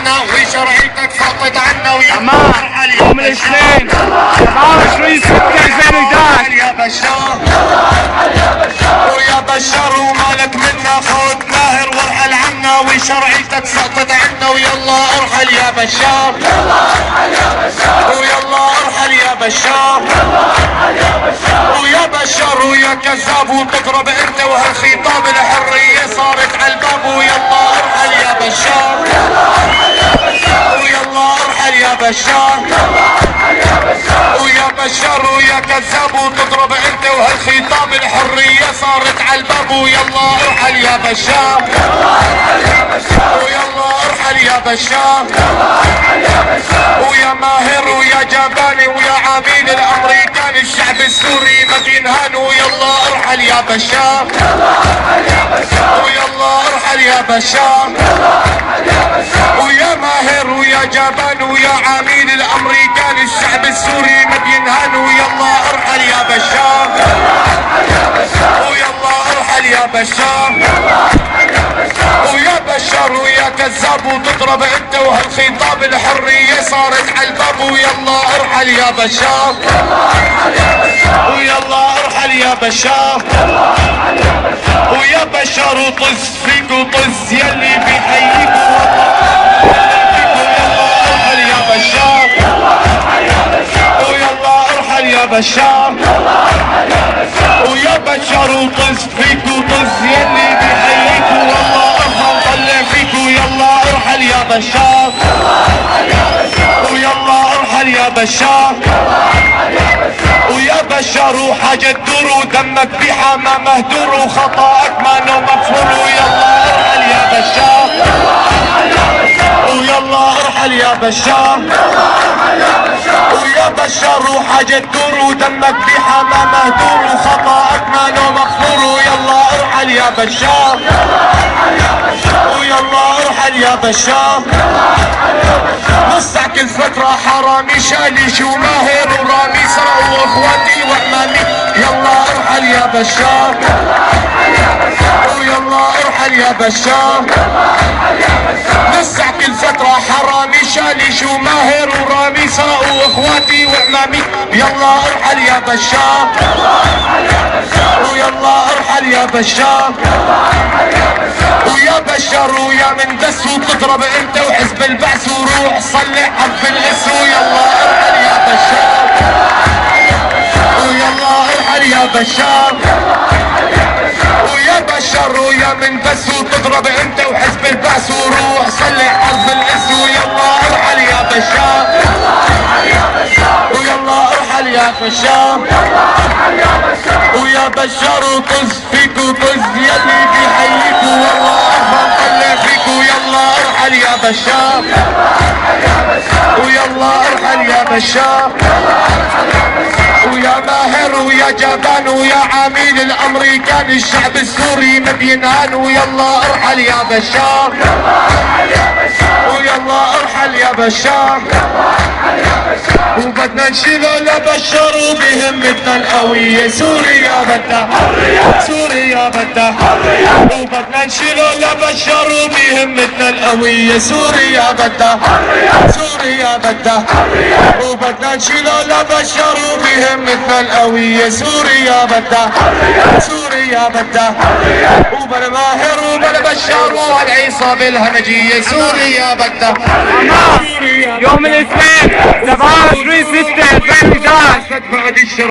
عنا وشرعيتك سقط عنا ويا يوم الاثنين 27/6/2011 يا بشار ويا بشار ومالك منا خود ماهر وارحل عنا وشرعيتك سقطت عنا ويلا ارحل يا بشار ويلا ارحل يا بشار ويا بشار ويا كذاب وتضرب انت وهالخطاب الحرية صارت على الباب ويلا ارحل يا بشار ويلا ارحل يا بشار ويا بشار ويا كذاب وتضرب انت وهالخطاب الحرية صارت على الباب ويلا ارحل يا بشار ويلا ارحل يا بشار ويا ماهر ويا جباني ويا عميل الامريكان الشعب السوري ما بينهان ويلا ارحل يا بشار ويلا ارحل يا بشار ويا ماهر ويا جبان ويا عميل الامريكان الشعب السوري ما بينهان ويلا ارحل يا بشار ويلا ارحل يا بشار ويا بشار ويا كذاب وتضرب انت وهالخطاب الحرية صارت على الباب ويلا ارحل يا بشار ويلا ارحل يا بشار ويا بشار وطز فيك وطز يلي بيحييك يا بشار ويلا ارحل يا بشار ويا بشار وطز فيك وطز يلي بيحييك والله ارحل طلع فيك ويلا ارحل يا بشار ويلا ارحل يا بشار ويا بشار وحاجة تدور ودمك بحما مهدور وخطأك ما نو مغفور ويلا ارحل يا بشار ويلا ارحل يا بشار ويا بشار وحاجة تدور ودمك بحما مهدور وخطأك ما نو مغفور ويلا ارحل يا بشار ويلا ارحل يا بشار نصع كل فترة حرامي شاليش وماهر ورامي سرقوا اخواتي وامامي يلا ارحل يا بشار ويلا ارحل يا بشار نصع كل فترة حرامي شاليش وماهر ورامي سرقوا اخواتي وامامي يلا ارحل يا بشار ويلا ارحل يا بشار ويا بشار ويا من دس وتضرب انت وحزب البعث وروح صلح حرف الاس ويلا ارحل يا بشار ويلا ارحل يا بشار ويا بشار ويا من دس وتضرب انت وحزب البعث وروح صلح حرف الاس ويلا ارحل يا بشار ويلا ارحل يا بشار ويا بشار وطز فيك وطز يلي بيحييك والله افهم طلع فيك ويلا ارحل يا بشار ويلا ارحل يا بشار ويا ماهر ويا جبان ويا عميل الامريكان الشعب السوري ما بينهان ويلا ارحل يا بشار ويلا ارحل يا بشار وبدنا نشيله لبشار وبهمتنا القوية سوريا بدها سوريا بدها وبدنا نشيله لبشار وبهمتنا القوية سوريا بدها سوريا بدها وبدنا نشيله لبشار وبهمتنا القوية سوريا بدها سوريا بدها وبلا ماهر وبلا بشار وهالعصابة الهمجية سوريا بدها يوم الاثنين 27/6/2011